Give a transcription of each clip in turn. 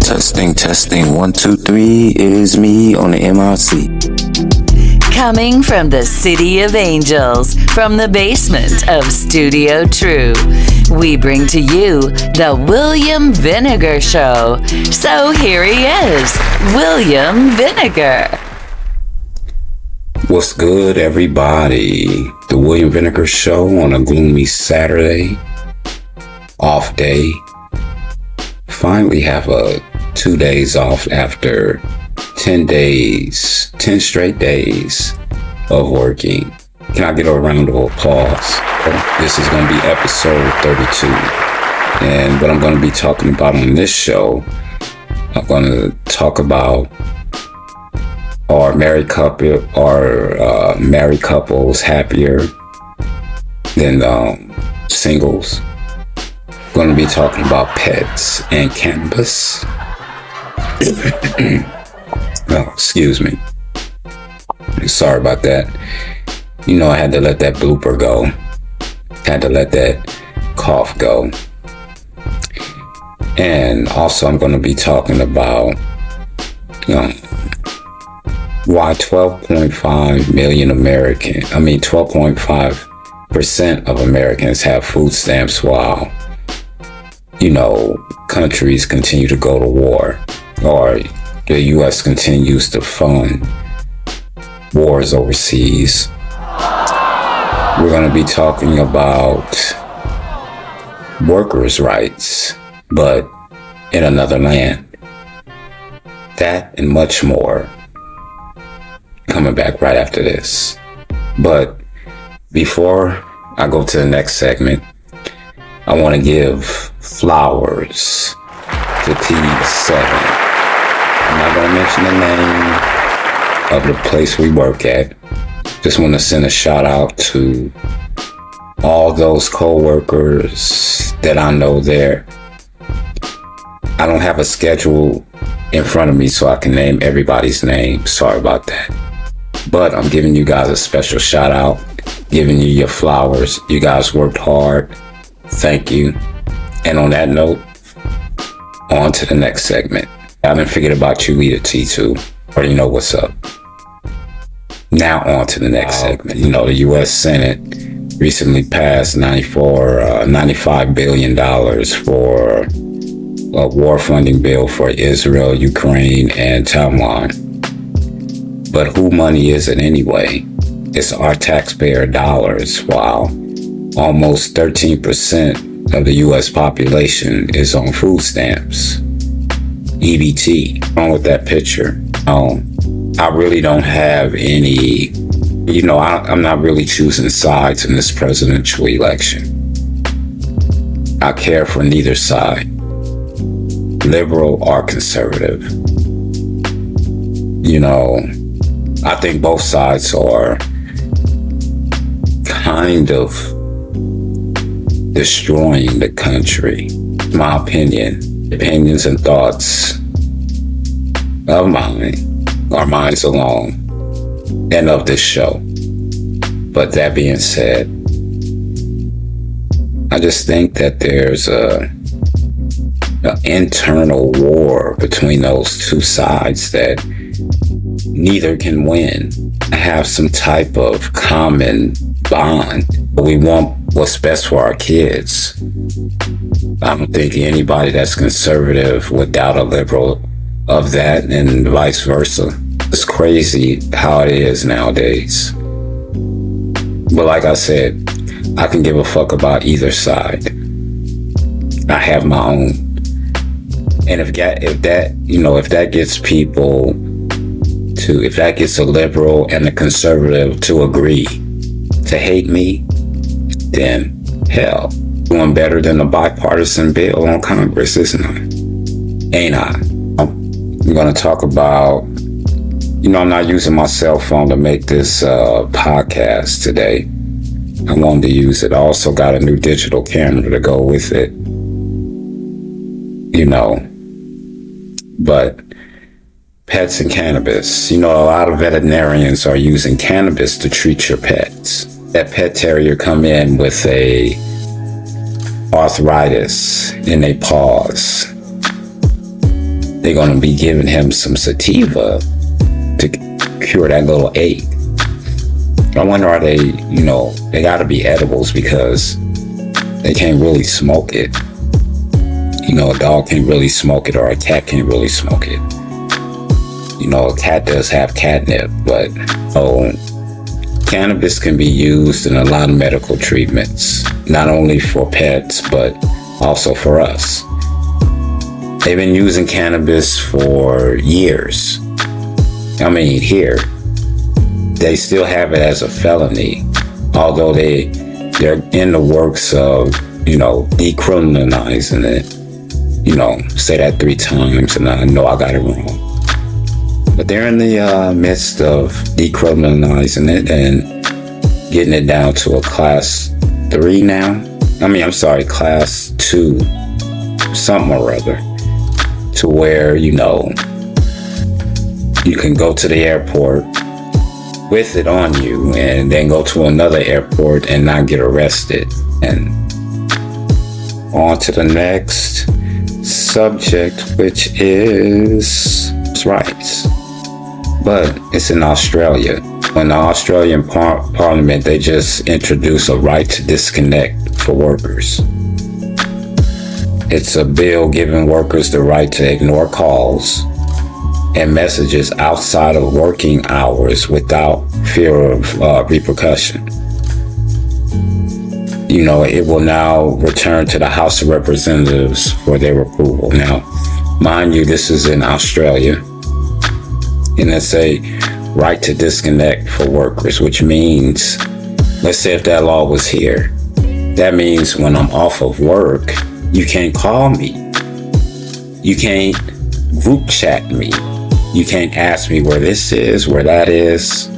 Testing, 1, 2, 3, it is me on the MRC. Coming from the City of Angels, from the basement of Studio True, we bring to you the William Vinegar Show. So here he is, William Vinegar. What's good, everybody? The William Vinegar Show on a gloomy Saturday, off day. Finally have 2 days off after 10 straight days of working. Can I get a round of applause? This is going to be episode 32. And what I'm going to be talking about on this show, I'm going to talk about are married couples happier than singles? Going to be talking about pets and cannabis. Oh, excuse me. Sorry about that. You know, I had to let that blooper go. Had to let that cough go. And also I'm going to be talking about why 12.5% of Americans have food stamps while countries continue to go to war, or the U.S. continues to fund wars overseas. We're going to be talking about workers' rights, but in another land. That and much more coming back right after this. But before I go to the next segment, I want to give flowers to T7. I'm not going to mention the name of the place we work at. Just want to send a shout out to all those co-workers that I know there. I don't have a schedule in front of me so I can name everybody's name. Sorry about that. But I'm giving you guys a special shout out, giving you your flowers. You guys worked hard. Thank you. And on that note, on to the next segment. I didn't forget about you either, T2. Already know what's up. Now on to the next segment. The U.S. Senate recently passed $95 billion for a war funding bill for Israel, Ukraine, and Taiwan. But who money is it anyway? It's our taxpayer dollars, while almost 13% of the U.S. population is on food stamps. EBT. What's wrong with that picture? I really don't have any, I'm not really choosing sides in this presidential election. I care for neither side, liberal or conservative. I think both sides are kind of destroying the country. My opinions and thoughts of mine are mine's alone and of this show. But that being said, I just think that there's an internal war between those two sides that neither can win. Have some type of common bond. We want what's best for our kids. I don't think anybody that's conservative would doubt a liberal of that, and vice versa. It's crazy how it is nowadays. But like I said, I can give a fuck about either side. I have my own. And if that gets people to, if that gets a liberal and a conservative to agree to hate me, then hell, doing better than a bipartisan bill on Congress, isn't I? Ain't I? I'm going to talk about, I'm not using my cell phone to make this podcast today. I wanted to use it. I also got a new digital camera to go with it. But pets and cannabis. A lot of veterinarians are using cannabis to treat your pets. That pet terrier come in with a arthritis in their paws. they're going to be giving him some sativa to cure that little ache. I wonder, are they, they got to be edibles because they can't really smoke it. A dog can't really smoke it, or a cat can't really smoke it. A cat does have catnip, but cannabis can be used in a lot of medical treatments, not only for pets, but also for us. They've been using cannabis for years. Here, they still have it as a felony, although they're in the works of, decriminalizing it. Say that 3 times and I know I got it wrong. But they're in the midst of decriminalizing it and getting it down to a class 3 now. Class 2, something or other, to where, you can go to the airport with it on you and then go to another airport and not get arrested. And on to the next subject, which is rights. But it's in Australia. In the Australian Parliament, they just introduced a right to disconnect for workers. It's a bill giving workers the right to ignore calls and messages outside of working hours without fear of repercussion. It will now return to the House of Representatives for their approval. Now, mind you, this is in Australia, and it's a right to disconnect for workers, which means, let's say if that law was here, that means when I'm off of work, you can't call me. You can't group chat me. You can't ask me where this is, where that is.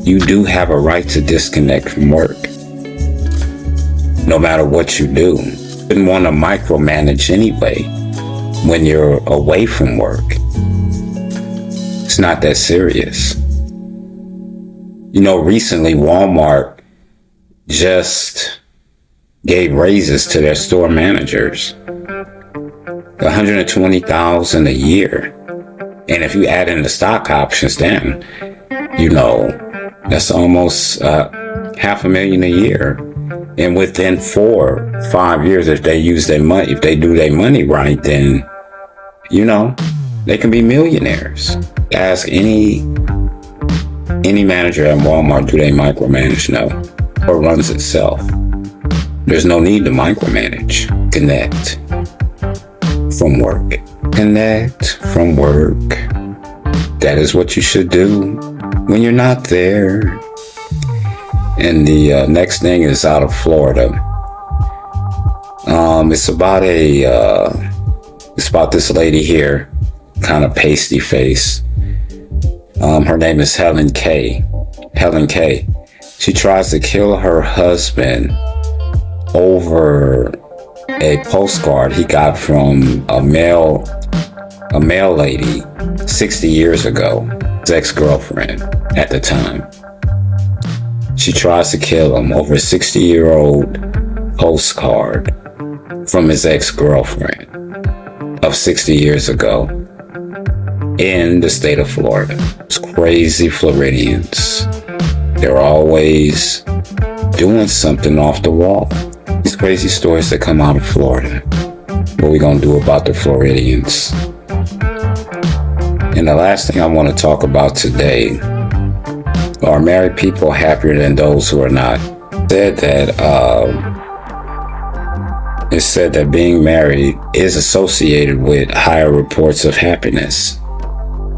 You do have a right to disconnect from work, no matter what you do. You didn't want to micromanage anyway when you're away from work. It's not that serious. Recently Walmart just gave raises to their store managers, $120,000 a year. And if you add in the stock options, then, that's almost $500,000 a year. And within 4-5 years, if they use their money, if they do their money right, then, they can be millionaires. Ask any manager at Walmart, do they micromanage? No. Or runs itself. There's no need to micromanage. Connect from work. Connect from work. That is what you should do when you're not there. And the next thing is out of Florida. It's about this lady here, kind of pasty face. Her name is Helen K. She tries to kill her husband over a postcard he got from a male lady 60 years ago, his ex-girlfriend at the time. She tries to kill him over a 60-year-old postcard from his ex-girlfriend of 60 years ago in the state of Florida. It's crazy Floridians. They're always doing something off the wall. These crazy stories that come out of Florida. What are we going to do about the Floridians? And the last thing I want to talk about today, are married people happier than those who are not? It said that being married is associated with higher reports of happiness.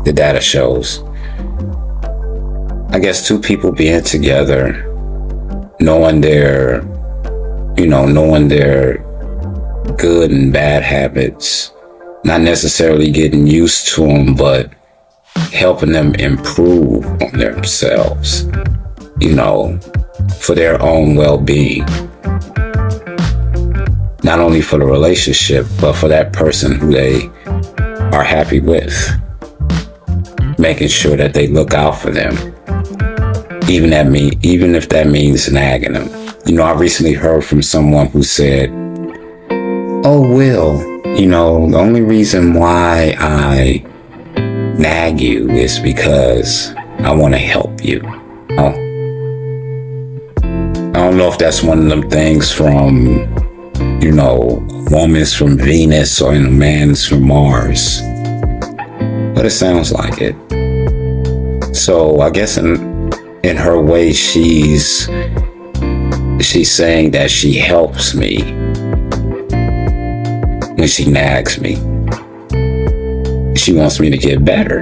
The data shows. I guess 2 people being together, knowing their good and bad habits, not necessarily getting used to them, but helping them improve on themselves, for their own well-being. Not only for the relationship, but for that person who they are happy with. Making sure that they look out for them. Even if that means nagging them. I recently heard from someone who said "Oh, Will, the only reason why I nag you is because I want to help you." Oh, I don't know if that's one of them things from, a woman's from Venus or a man's from Mars, but it sounds like it. So I guess in her way, she's saying that she helps me when she nags me. She wants me to get better.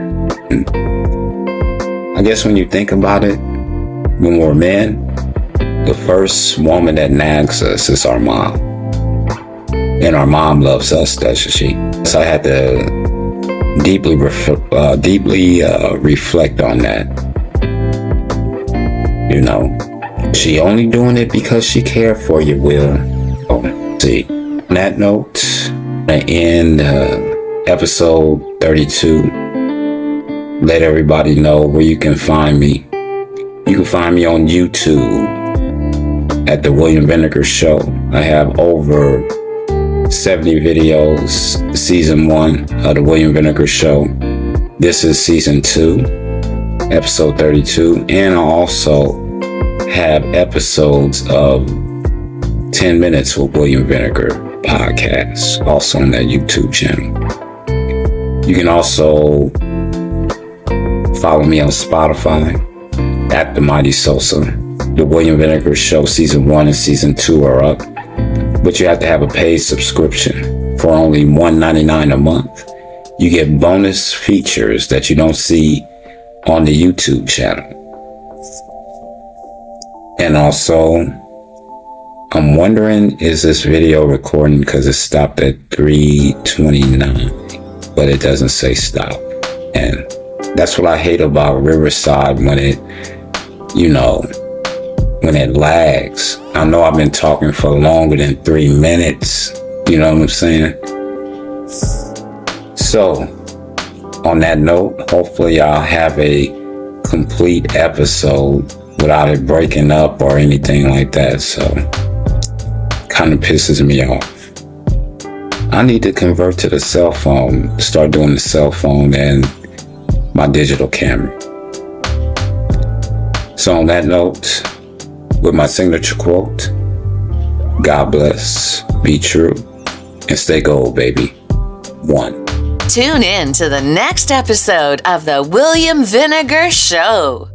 And I guess when you think about it, when we're men, the first woman that nags us is our mom. And our mom loves us, doesn't she? So I had to deeply reflect on that. She only doing it because she cared for you, Will. Oh, see. On that note, I end episode 32. Let everybody know where you can find me. You can find me on YouTube at The William Vinegar Show. I have over 70 videos, season 1 of The William Vinegar Show. This is season 2, episode 32. And I also have episodes of 10 Minutes with William Vinegar podcast, also on that YouTube channel. You can also follow me on Spotify at The Mighty Sosa. The William Vinegar Show season 1 and season 2 are up, but you have to have a paid subscription for only $1.99 a month. You get bonus features that you don't see on the YouTube channel. And also, I'm wondering, is this video recording because it stopped at 3:29, but it doesn't say stop. And that's what I hate about Riverside when it lags. I know I've been talking for longer than 3 minutes. You know what I'm saying? So, on that note, hopefully I'll have a complete episode without it breaking up or anything like that. So, kind of pisses me off. I need to convert to the cell phone, start doing the cell phone and my digital camera. So on that note, with my signature quote, God bless, be true, and stay gold, baby. 1. Tune in to the next episode of The William Vinegar Show.